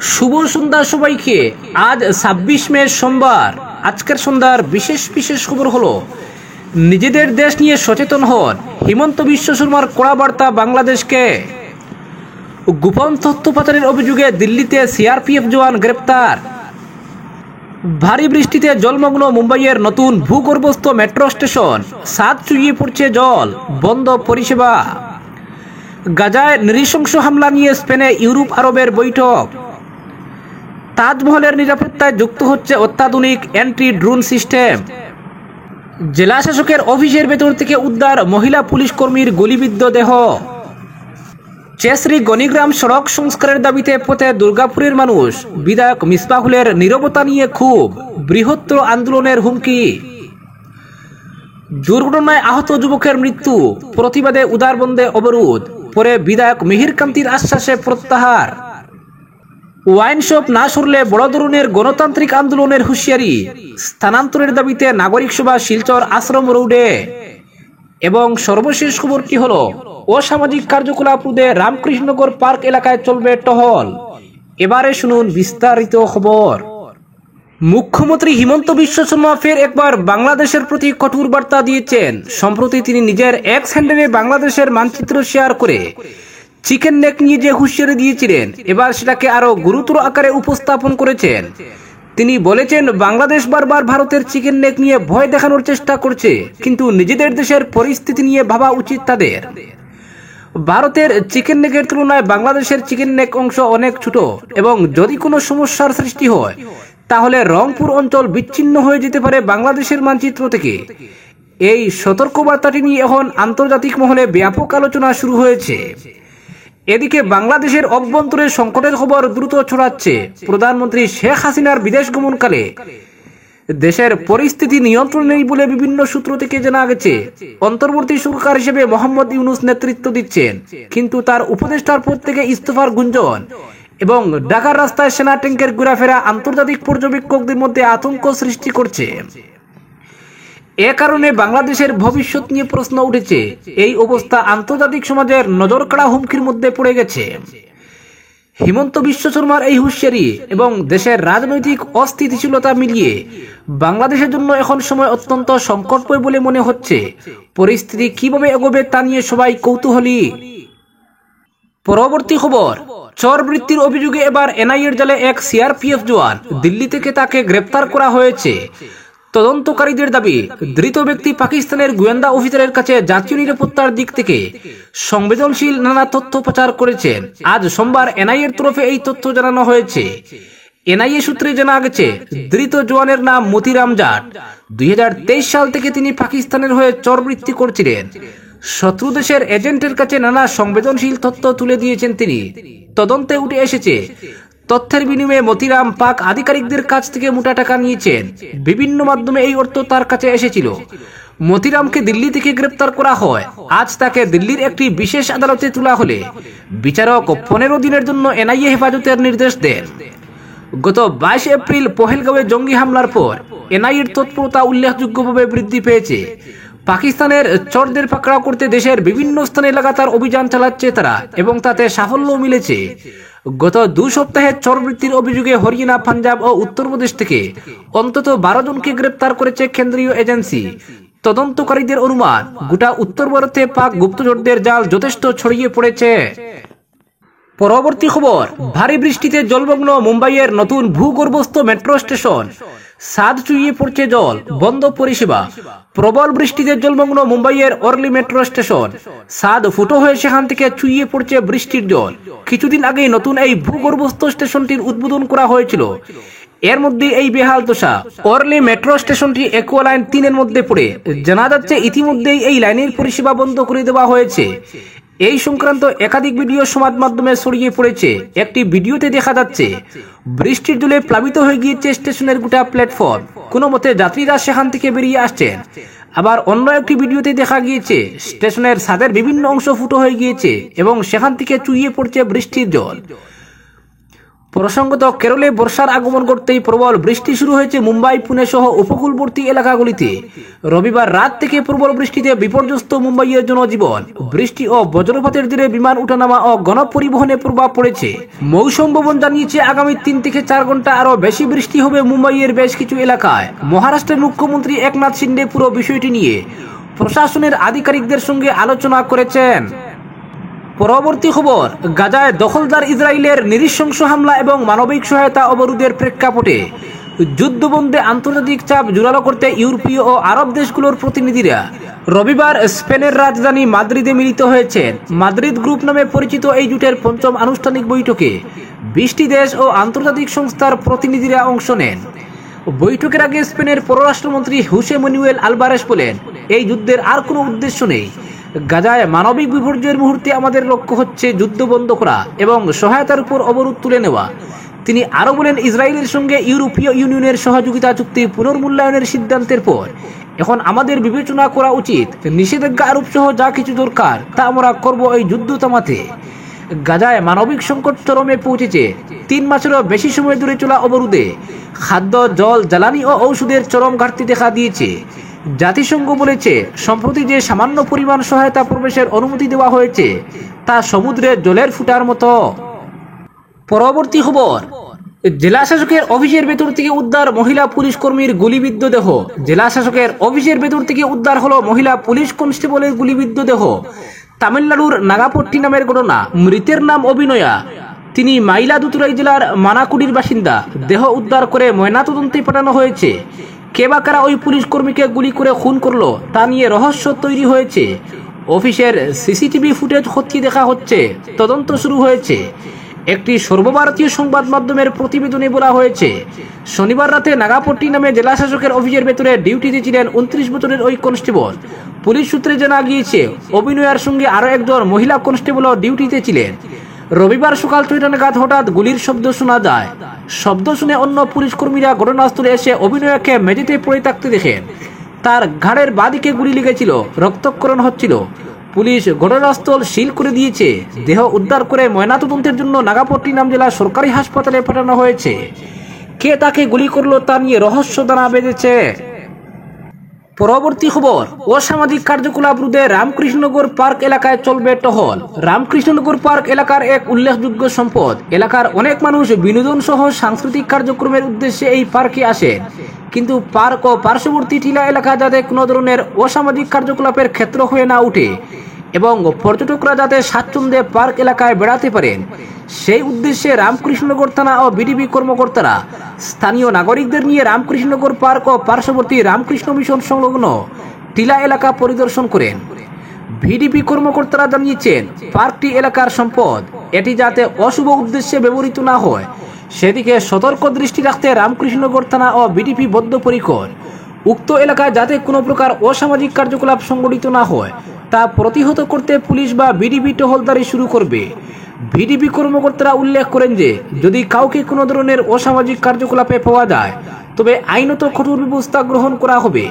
শুভ সন্ধ্যা সবাইকে। আজ ২৬ মে সোমবার। আজকের সন্ধ্যার বিশেষ বিশেষ খবর হলো, নিজেদের দেশ নিয়ে সচেতন হন, হিমন্ত বিশ্ব শর্মার কড়া বার্তা বাংলাদেশকে। গোপন তথ্য পাচারের অভিযোগে দিল্লিতে সিআরপিএফ জওয়ান গ্রেপ্তার। ভারী বৃষ্টিতে জলমগ্ন মুম্বাইয়ের নতুন ভূগর্ভস্থ মেট্রো স্টেশন, ছাদ চুইয়ে পড়ছে জল, বন্ধ পরিষেবা। গাজায় নৃশংস হামলা নিয়ে স্পেনে ইউরোপ আরবের বৈঠক। তাজমহলের নিরাপত্তায় যুক্ত হচ্ছে অত্যাধুনিক অ্যান্টি ড্রোন সিস্টেম। জেলা শাসকের অফিসের ভেতর থেকে উদ্ধার মহিলা পুলিশ কর্মীর গুলিবিদ্ধ দেহ। চেসরি গণিগ্রাম সড়ক সংস্কারের দাবিতে পথে দুর্গাপুরের মানুষ, বিধায়ক মিসবাহুলের নীরবতা নিয়ে ক্ষোভ, বৃহত্তর আন্দোলনের হুমকি। দুর্ঘটনায় আহত যুবকের মৃত্যু, প্রতিবাদে উদারবন্দে অবরোধ, পরে বিধায়ক মিহিরকান্তির আশ্বাসে প্রত্যাহার। ওয়াইন শপ না সরলে বড় ধরনের গণতান্ত্রিক আন্দোলনের হুঁশিয়ারি, স্থানান্তরের দাবিতে নাগরিক সভা শিলচর আশ্রম রোডে। এবং সর্বশেষ খবরটি হলো, অসামাজিক কার্যকলাপ রোধে রামকৃষ্ণনগর পার্ক এলাকায় চলবে টহল। এবারে শুনুন বিস্তারিত খবর। মুখ্যমন্ত্রী হিমন্ত বিশ্ব শর্মা ফের একবার বাংলাদেশের প্রতি কঠোর বার্তা দিয়েছেন। সম্প্রতি তিনি নিজের এক্স হ্যান্ডেলে বাংলাদেশের মানচিত্র শেয়ার করে চিকেন নেক নিয়ে যে হুঁশিয়ারি দিয়েছিলেন, এবার সেটাকে আরো গুরুতর আকারে উপস্থাপন করেছেন। তিনি বলেছেন, বাংলাদেশ বারবার ভারতের চিকেন নেক নিয়ে ভয় দেখানোর চেষ্টা করছে, কিন্তু নিজেদের দেশের পরিস্থিতি নিয়ে ভাবা উচিত তাদের। ভারতের চিকেন নেকের তুলনায় বাংলাদেশের চিকেন নেক অংশ অনেক ছোট, এবং যদি কোনো সমস্যার সৃষ্টি হয় তাহলে রংপুর অঞ্চল বিচ্ছিন্ন হয়ে যেতে পারে বাংলাদেশের মানচিত্র থেকে। এই সতর্কবার্তাটি নিয়ে এখন আন্তর্জাতিক মহলে ব্যাপক আলোচনা শুরু হয়েছে। এদিকে বাংলাদেশের অভ্যন্তরে সংকটের খবর দ্রুত ছড়াচ্ছে। প্রধানমন্ত্রী শেখ হাসিনার বিদেশ গমনকালে দেশের পরিস্থিতি নিয়ন্ত্রণ নেই বলে বিভিন্ন সূত্র থেকে জানা গেছে। অন্তর্বর্তী সরকার হিসেবে মোহাম্মদ ইউনূস নেতৃত্ব দিচ্ছেন, কিন্তু তার উপদেষ্টার পদ থেকে ইস্তফার গুঞ্জন এবং ঢাকার রাস্তায় সেনা ট্যাঙ্কের ঘোরাফেরা আন্তর্জাতিক পর্যবেক্ষকদের মধ্যে আতঙ্ক সৃষ্টি করছে। এ কারণে বাংলাদেশের ভবিষ্যৎ নিয়ে প্রশ্ন উঠেছে। এই অবস্থা আন্তর্জাতিক সমাজের নজরকাড়া হুমকির মধ্যে পড়ে গেছে। হিমন্ত বিশ্ব শর্মার এই হুঁশিয়ারি এবং দেশের রাজনৈতিক অস্থিতিশীলতা মিলিয়ে বাংলাদেশের জন্য এখন সময় অত্যন্ত সংকটময় বলে মনে হচ্ছে। পরিস্থিতি কিভাবে এগোবে তা নিয়ে সবাই কৌতূহলী। পরবর্তী খবর, চর বৃত্তির অভিযোগে এবার এনআইএর জালে এক সিআরপিএফ জওয়ান। দিল্লি থেকে তাকে গ্রেপ্তার করা হয়েছে। তদন্তকারীদের দাবি, ধৃত ব্যক্তি পাকিস্তানের গোয়েন্দা অফিসারের কাছে জাতীয় নিরাপত্তার দিক থেকে সংবেদনশীল নানা তথ্য পাচার করেছেন। আজ সোমবার এনআইএর তরফে এই তথ্য জানানো হয়েছে। এনআইএ সূত্রে জানা গেছে, ধৃত জওয়ানের নাম মতিরাম জাট। ২০২৩ সাল থেকে তিনি পাকিস্তানের হয়ে চরবৃত্তি করছিলেন। শত্রু দেশের এজেন্টের কাছে নানা সংবেদনশীল তথ্য তুলে দিয়েছেন তিনি। তদন্তে উঠে এসেছে, তথ্যের বিনিময়ে মতিরাম পাক আধিকারিকদের কাছ থেকে মোটা টাকা নিয়েছেন। বিভিন্ন মাধ্যমে এই অর্থ তার কাছে এসেছিল। মতিরামকে দিল্লি থেকে গ্রেপ্তার করা হয়। আজ তাকে দিল্লির একটি বিশেষ আদালতে তোলা হলে বিচারক ১৫ দিনের জন্য এনআইএ হেফাজতের নির্দেশ দেন। গত ২২ এপ্রিল পহেলগাঁওয়ে জঙ্গি হামলার পর এনআইএর তৎপরতা উল্লেখযোগ্যভাবে বৃদ্ধি পেয়েছে। পাকিস্তানের চরদের পাকড়াও করতে দেশের বিভিন্ন স্থানে লাগাতার অভিযান চালাচ্ছে তারা, এবং তাতে সাফল্য মিলেছে। গত ২ সপ্তাহে চরবৃত্তির অভিযোগে হরিয়ানা, পাঞ্জাব ও উত্তরপ্রদেশ থেকে অন্তত ১২ জনকে গ্রেপ্তার করেছে কেন্দ্রীয় এজেন্সি। তদন্তকারীদের অনুমান, গোটা উত্তর ভারতে পাক গুপ্তচরদের জাল যথেষ্ট ছড়িয়ে পড়েছে। পরবর্তী খবর, ভারী বৃষ্টিতে জলমগ্ন মুম্বাইয়ের নতুন ভূগর্ভস্থ মেট্রো স্টেশন, ছাদ চুইয়ে পড়ছে জল, বন্ধ পরিষেবা। প্রবল বৃষ্টিতে জলমগ্ন মুম্বাইয়ের অর্লি মেট্রো স্টেশন, ছাদ ফুটো হয়ে সেখান থেকে চুইয়ে পড়ছে বৃষ্টির জল। কিছুদিন আগেই নতুন এই ভূগর্ভস্থ স্টেশনটির উদ্বোধন করা হয়েছিল। এর মধ্যে এই বেহাল দশা। অর্লি মেট্রো স্টেশনটি একোয়া লাইন ৩-এর মধ্যে পড়ে। জানা যাচ্ছে, ইতিমধ্যেই এই লাইনের পরিষেবা বন্ধ করে দেওয়া হয়েছে। এই সংক্রান্ত একাধিক ভিডিও সমাজ মাধ্যমে ছড়িয়ে পড়েছে। একটি ভিডিওতে দেখা যাচ্ছে, বৃষ্টির জলে প্লাবিত হয়ে গিয়েছে স্টেশনের গোটা প্ল্যাটফর্ম। কোনো মতে যাত্রীরা সেখান থেকে বেরিয়ে আসছেন। আবার অন্য একটি ভিডিওতে দেখা গিয়েছে, স্টেশনের ছাদের বিভিন্ন অংশ ফুটো হয়ে গিয়েছে এবং সেখান থেকে চুইয়ে পড়ছে বৃষ্টির জল। প্রসঙ্গত কেরলে বর্ষার আগমন করতেই প্রবল বৃষ্টি শুরু হয়েছে মুম্বাই, পুনে সহ উপকূলবর্তী এলাকাগুলিতে। রবিবার রাত থেকে প্রবল বৃষ্টিতে বিপর্যস্ত মুম্বাইয়ের জনজীবন। বৃষ্টি ও বজ্রপাতের জেরে বিমান ওঠানামা ও গণপরিবহনে প্রভাব পড়েছে। মৌসুম ভবন জানিয়েছে আগামী 3 থেকে 4 ঘন্টা আরও বেশি বৃষ্টি হবে মুম্বাইয়ের বেশ কিছু এলাকায়। মহারাষ্ট্রের মুখ্যমন্ত্রী একনাথ শিন্ডে পুরো বিষয়টি নিয়ে প্রশাসনের আধিকারিকদের সঙ্গে আলোচনা করেছেন। পরবর্তী খবর, গাজায় দখলদার ইসরায়েলের নৃশংস হামলা এবং মানবিক সহায়তা অবরোধের প্রেক্ষাপটে যুদ্ধবন্ধে আন্তর্জাতিক চাপ জোরালো করতে ইউরোপীয় ও আরব দেশগুলোর প্রতিনিধিরা রবিবার স্পেনের রাজধানী মাদ্রিদে মিলিত হয়েছেন। মাদ্রিদ গ্রুপ নামে পরিচিত এই জোটের 5ম আনুষ্ঠানিক বৈঠকে 20টি দেশ ও আন্তর্জাতিক সংস্থার প্রতিনিধিরা অংশ নেন। বৈঠকের আগে স্পেনের পররাষ্ট্রমন্ত্রী হুসে ম্যানুয়েল আলভারেস বলেন, এই যুদ্ধের আর কোনো উদ্দেশ্য নেই। গাজায় মানবিক বিপর্যয়ের মুহূর্তে আমাদের লক্ষ্য হচ্ছে যুদ্ধ বন্ধ করা এবং সহায়তার উপর অবরোধ তুলে নেওয়া। তিনি আরও বলেন, ইসরায়েলের সঙ্গে ইউরোপীয় ইউনিয়নের সহযোগিতা চুক্তি পুনর্মূল্যায়নের সিদ্ধান্তের পর এখন আমাদের বিবেচনা করা উচিত নিষেধাজ্ঞা আরোপ সহ যা কিছু দরকার তা আমরা করব এই যুদ্ধ থামাতে। গাজায় মানবিক সংকট চরমে পৌঁছেছে। 3 মাসেরও বেশি সময় ধরে চলা অবরোধে খাদ্য, জল, জ্বালানি ও ঔষধের চরম ঘাটতি দেখা দিয়েছে। জাতিসংঘ বলেছে, সম্প্রতি যে সামান্য পরিমাণ সহায়তা প্রবেশের অনুমতি দেওয়া হয়েছে তা সমুদ্রের জলের ফুটার মতো। পরবর্তী খবর, জেলা শাসকের অফিসের ভেতর থেকে উদ্ধার মহিলা পুলিশ কর্মীর গুলিবিদ্ধ দেহ। জেলা শাসকের অফিসের ভেতর থেকে উদ্ধার হলো মহিলা পুলিশ কনস্টেবলের গুলিবিদ্ধ দেহ। তামিলনাড়ুর নাগাপট্টিনামের ঘটনা। মৃতের নাম অভিনয়া। তিনি মাইলাদুতুরাই জেলার মানাকুডির বাসিন্দা। দেহ উদ্ধার করে ময়নাতদন্তে পাঠানো হয়েছে। কে বা কারা ওই পুলিশ কর্মীকে গুলি করে খুন করলো তা নিয়ে রহস্য তৈরি হয়েছে। অফিসের সিসিটিভি ফুটেজ খতিয়ে দেখা হচ্ছে, তদন্ত শুরু হয়েছে। একটি সর্বভারতীয় সংবাদ মাধ্যমের প্রতিবেদনে বলা হয়েছে, শনিবার রাতে নাগাপট্টিনামে জেলা শাসকের অফিসের ভেতরে ডিউটিতে ছিলেন 29 বছরের ওই কনস্টেবল। পুলিশ সূত্রে জানা গিয়েছে, অভিনয়ার সঙ্গে আরও একজন মহিলা কনস্টেবলও ডিউটিতে ছিলেন। রবিবার সকাল 6টা নাগাদ হঠাৎ গুলির শব্দ শোনা যায়। শব্দ শুনে অন্য পুলিশ কর্মীরা ঘটনাস্থলে এসে অভিনয়কে মেঝেতে পড়ে থাকতে দেখেন। তার ঘাড়ের বাঁদিকে গুলি লেগেছিল, রক্তক্ষরণ হচ্ছিল। পুলিশ ঘটনাস্থল সিল করে দিয়েছে। দেহ উদ্ধার করে ময়নাতদন্তের জন্য নাগাপট্টিনাম জেলা সরকারি হাসপাতালে পাঠানো হয়েছে। কে তাকে গুলি করলো তা নিয়ে রহস্য দানা বেঁধেছে। পরবর্তী খবর, অসামাজিক কার্যকলাপ রোধে রামকৃষ্ণনগর পার্ক এলাকায় চলবে টহল। রামকৃষ্ণনগর পার্ক এলাকার এক উল্লেখযোগ্য সম্পদ। এলাকার অনেক মানুষ বিনোদন সহ সাংস্কৃতিক কার্যক্রমের উদ্দেশ্যে এই পার্কে আসেন, কিন্তু পার্ক ও পার্শ্ববর্তী টিলা এলাকা যাতে কোনো ধরনের অসামাজিক কার্যকলাপের ক্ষেত্র হয়ে না ওঠে এবং পর্যটকরা যাতে স্বাচ্ছন্দ্যে পার্ক এলাকায় বেড়াতে পারেন, সেই উদ্দেশ্যে রামকৃষ্ণনগর থানা ও বিডিবি কর্মকর্তারা স্থানীয় নাগরিকদের নিয়ে রামকৃষ্ণনগর পার্ক ও পার্শ্ববর্তী রামকৃষ্ণ মিশন সংলগ্ন টিলা এলাকা পরিদর্শন করেন। ভিডিপি কর্মকর্তারা জানিয়েছেন, পার্কটি এলাকার সম্পদ, এটি যাতে অশুভ উদ্দেশ্যে ব্যবহৃত না হয় সেদিকে সতর্ক দৃষ্টি রাখতে রামকৃষ্ণনগর থানা ও বিডিপি বদ্ধপরিকর। উক্ত এলাকায় যাতে কোনো প্রকার অসামাজিক কার্যকলাপ সংগঠিত না হয় তা প্রতিহত করতে পুলিশ বা বিডিবি টহলদারি শুরু করবে। ভিডিপি কর্মকর্তারা উল্লেখ করেন যে, যদি কাউকে কোনো ধরনের অসামাজিক কার্যকলাপে পাওয়া যায় তবে আইনত কঠোর ব্যবস্থা গ্রহণ করা হবে।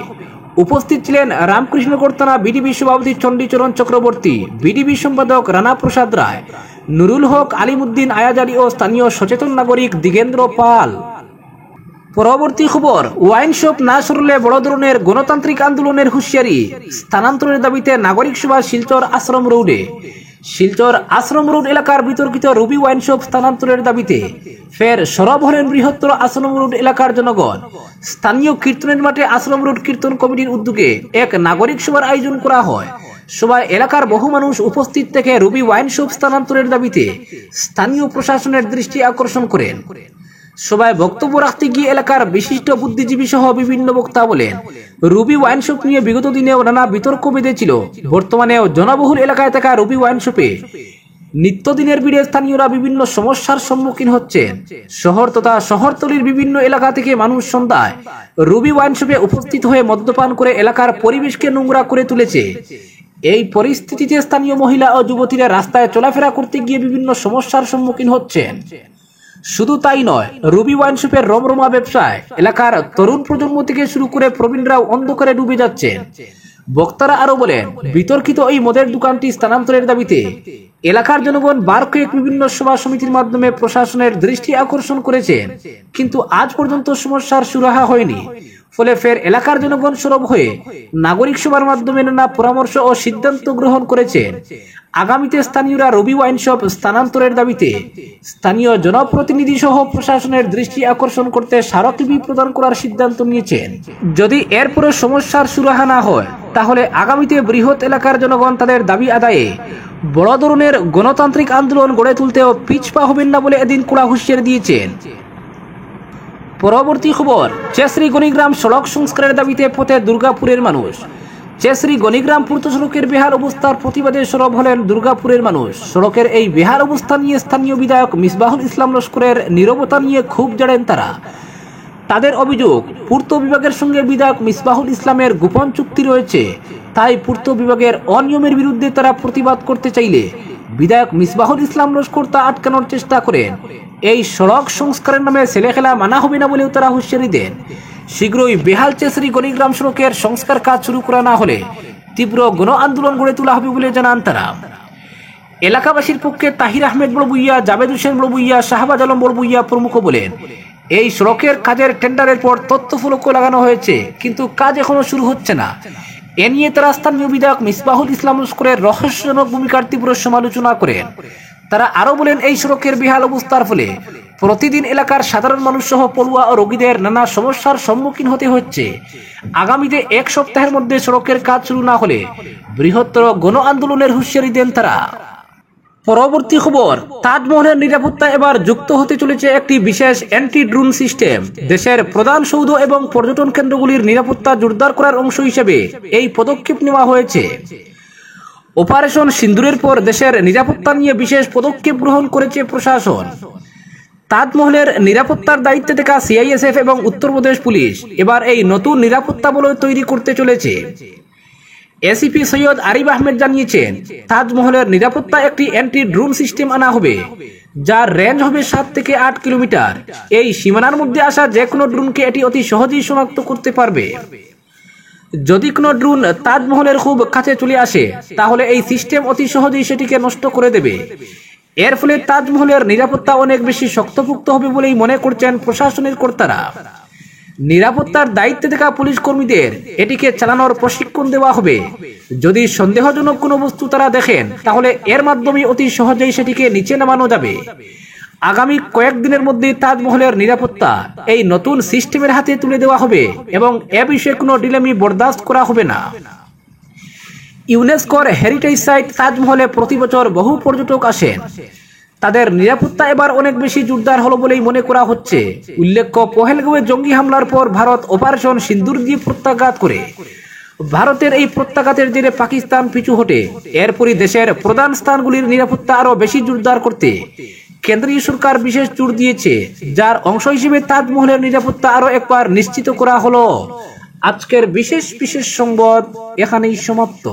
উপস্থিত ছিলেন রামকৃষ্ণনগর থানা বিডিবি সভাপতি চণ্ডীচরণ চক্রবর্তী, বিডিবি সম্পাদক রানা প্রসাদ রায়, নুরুল হক, আলিমুদ্দিন আয়াজারি ও স্থানীয় সচেতন নাগরিক দিগেন্দ্র পাল। পরবর্তী খবর, ওয়াইন শপ না সরলে বড় ধরনের গণতান্ত্রিক আন্দোলনের হুঁশিয়ারি। স্থানান্তরের দাবিতে নাগরিক সভা শিলচর আশ্রম রোডে। শিলচর আশ্রম রোড এলাকার বিতর্কিত রুবি ওয়াইন শপ স্থানান্তরের দাবিতে ফের সরব হলেন বৃহত্তর আশ্রম রোড এলাকার জনগণ। স্থানীয় কীর্তনের মাঠে আশ্রম রোড কীর্তন কমিটির উদ্যোগে এক নাগরিক সভার আয়োজন করা হয়। সভায় এলাকার বহু মানুষ উপস্থিত থেকে রুবি ওয়াইন শপ স্থানান্তরের দাবিতে স্থানীয় প্রশাসনের দৃষ্টি আকর্ষণ করেন। সভায় বক্তব্য রাখতে গিয়ে এলাকার বিশিষ্ট বুদ্ধিজীবী সহ বিভিন্ন বক্তা বলেন, রুবি ওয়াইন শপ নিয়ে বিগত দিনেও নানা বিতর্ক বেঁধেছিল। বর্তমানেও জনবহুল এলাকায় থাকা রুবি ওয়াইন শপে নিত্যদিনের ভিড়ে স্থানীয়রা বিভিন্ন সমস্যার সম্মুখীন হচ্ছেন। শহর তথা শহরতলির বিভিন্ন এলাকা থেকে মানুষ সন্ধ্যায় রুবি ওয়াইন শপে উপস্থিত হয়ে মদ্যপান করে এলাকার পরিবেশকে নোংরা করে তুলেছে। এই পরিস্থিতিতে স্থানীয় মহিলা ও যুবতীরা রাস্তায় চলাফেরা করতে গিয়ে বিভিন্ন সমস্যার সম্মুখীন হচ্ছেন। শুধু তাই নয়, রুবি ওয়াইন শপের রমরমা ব্যবসায় এলাকার তরুণ প্রজন্ম থেকে শুরু করে প্রবীণরাও অন্ধকারে ডুবে যাচ্ছেন। বক্তারা আরো বলেন, বিতর্কিত এই মদের দোকানটি স্থানান্তরের দাবিতে এলাকার জনগণ বার কয়েক বিভিন্ন সভা সমিতির মাধ্যমে প্রশাসনের দৃষ্টি আকর্ষণ করেছেন, কিন্তু আজ পর্যন্ত সমস্যার সুরাহা হয়নি। ফলে ফের এলাকার জনগণ সরব হয়ে নাগরিক সভার মাধ্যমে নানা পরামর্শ ও সিদ্ধান্ত গ্রহণ করেছেন। আগামীতে স্থানীয়রা রবি ওয়াইন শপ স্থানান্তরের দাবিতে স্থানীয় জনপ্রতিনিধি সহ প্রশাসনের দৃষ্টি আকর্ষণ করতে স্মারকলিপি প্রদান করার সিদ্ধান্ত নিয়েছেন। যদি এরপরে সমস্যার সুরাহা না হয়, তাহলে আগামীতে বৃহৎ এলাকার জনগণ তাদের দাবি আদায়ে বড় ধরনের গণতান্ত্রিক আন্দোলন গড়ে তুলতেও পিছপা হবেন না বলে এদিন কড়া হুঁশিয়ারি দিয়েছেন। পরবর্তী খবর, চেসরি গণিগ্রাম সড়ক সংস্কারের দাবিতে পথে দুর্গাপুরের মানুষ। চেসরি গণিগ্রাম পূর্ত সড়কের বেহাল অবস্থার প্রতিবাদে সরব হলেন দুর্গাপুরের মানুষ। সড়কের এই বেহাল অবস্থা নিয়ে স্থানীয় বিধায়ক মিসবাহুল ইসলাম লস্করের নীরবতা নিয়ে ক্ষোভ জানান তারা। তাদের অভিযোগ, পূর্ত বিভাগের সঙ্গে বিধায়ক মিসবাহুল ইসলামের গোপন চুক্তি রয়েছে, তাই পূর্ত বিভাগের অনিয়মের বিরুদ্ধে তারা প্রতিবাদ করতে চাইলে বিধায়ক মিসবাহুল ইসলাম লস্কর তা আটকানোর চেষ্টা করেন। এই সড়ক সংস্কারের নামে ছেলেখেলা মানা হবে না বলেও তারা হুঁশিয়ারি দেন। শীঘ্রই বেহাল চেসরি গণিগ্রাম সড়কের সংস্কার কাজ শুরু করা না হলে তীব্র গণ আন্দোলন গড়ে তোলা হবে বলে জানান তারা। এলাকাবাসীর পক্ষে তাহির আহমেদ বড়বুইয়া, জাবেদ হোসেন বড়বুইয়া, শাহবাজ আলম বড়বুইয়া প্রমুখ বলেন, এই সড়কের কাজের টেন্ডারের পর তথ্যফলক লাগানো হয়েছে, কিন্তু কাজ এখনো শুরু হচ্ছে না। এ নিয়ে তারা স্থানীয় বিধায়ক মিসবাহুল ইসলাম লস্করের রহস্যজনক ভূমিকার তীব্র সমালোচনা করেন। তারা আরো বলেন, এই সড়কের বেহাল অবস্থার ফলে প্রতিদিন এলাকার সাধারণ মানুষ সহ পড়ুয়া ও রোগীদের নানা সমস্যার সম্মুখীন হতে হচ্ছে। আগামীতে এক সপ্তাহের মধ্যে সড়কের কাজ শুরু না হলে বৃহত্তর গণ আন্দোলনের হুঁশিয়ারি দেন তারা। পরবর্তী খবর, তাজমহলের নিরাপত্তা এবার যুক্ত হতে চলেছে একটি বিশেষ অ্যান্টি ড্রোন সিস্টেম। দেশের প্রধান সৌধ এবং পর্যটন কেন্দ্রগুলির নিরাপত্তা জোরদার করার অংশ হিসেবে এই পদক্ষেপ নেওয়া হয়েছে। অপারেশন সিন্দুরের পর দেশের নিরাপত্তা নিয়ে বিশেষ পদক্ষেপ গ্রহণ করেছে প্রশাসন। তাজমহলের নিরাপত্তার দায়িত্বে থাকা সিআইএসএফ এবং উত্তরপ্রদেশ পুলিশ এবার এই নতুন নিরাপত্তা বলয় তৈরি করতে চলেছে। এসিপি সৈয়দ আরিফ আহমেদ জানিয়েছেন, তাজমহলের নিরাপত্তা একটি অ্যান্টি ড্রোন সিস্টেম আনা হবে, যার রেঞ্জ হবে 7 থেকে 8 কিলোমিটার। এই সীমানার মধ্যে আসা যে কোনো ড্রোনকে এটি অতি সহজেই শনাক্ত করতে পারবে। যদি কোনো ড্রোন তাজমহলের খুব কাছে চলে আসে, তাহলে এই সিস্টেম অতি সহজেই সেটিকে নষ্ট করে দেবে। এর ফলে তাজমহলের নিরাপত্তা অনেক বেশি শক্তপোক্ত হবে বলেই মনে করছেন প্রশাসনের কর্তারা। নিরাপত্তার দায়িত্বে থাকা পুলিশ কর্মীদের এটিকে চালানোর প্রশিক্ষণ দেওয়া হবে। যদি সন্দেহজনক কোনো বস্তু তারা দেখেন, তাহলে এর মাধ্যমে অতি সহজেই সেটিকে নিচে নামানো যাবে। আগামী কয়েকদিনের মধ্যে তাজমহলের নিরাপত্তা এই নতুন সিস্টেমের হাতে তুলে দেওয়া হবে এবং এ বিষয়ে কোনো ডিলেমি বরদাস্ত করা হবে না। ইউনেস্কোর হেরিটেজ সাইট তাজমহলে প্রতি বছর বহু পর্যটক আসেন। তাদের নিরাপত্তা এবার অনেক বেশি জোরদার হলো বলেই মনে করা হচ্ছে। উল্লেখ্য, পহেলগাঁওয়ে জঙ্গি হামলার পর ভারত অপারেশন সিন্দুর দিয়ে প্রত্যাঘাত করে। ভারতের এই প্রত্যাঘাতের জেরে পাকিস্তান পিছু হটে। এরপরই দেশের প্রধান স্থানগুলির নিরাপত্তা আরো বেশি জোরদার করতে কেন্দ্রীয় সরকার বিশেষ জোর দিয়েছে, যার অংশ হিসেবে তাজমহলের নিরাপত্তা আরো একবার নিশ্চিত করা হলো। আজকের বিশেষ সংবাদ এখানেই সমাপ্ত।